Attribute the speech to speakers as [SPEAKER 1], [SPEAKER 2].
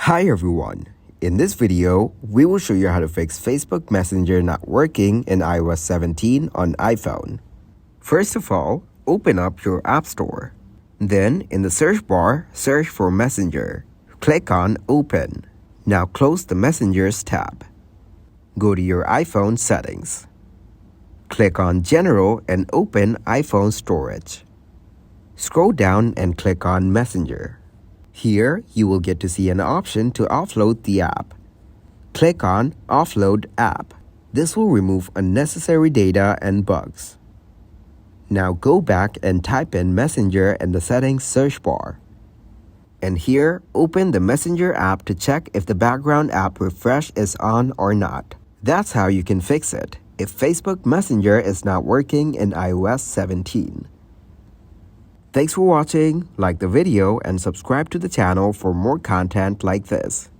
[SPEAKER 1] Hi everyone! In this video, we will show you how to fix Facebook Messenger not working in iOS 17 on iPhone. First of all, open up your App Store. Then, in the search bar, search for Messenger. Click on Open. Now close the Messengers tab. Go to your iPhone settings. Click on General and open iPhone Storage. Scroll down and click on Messenger. Here, you will get to see an option to offload the app. Click on Offload App. This will remove unnecessary data and bugs. Now go back and type in Messenger in the settings search bar. And here, open the Messenger app to check if the background app refresh is on or not. That's how you can fix it if Facebook Messenger is not working in iOS 17. Thanks for watching, like the video and subscribe to the channel for more content like this.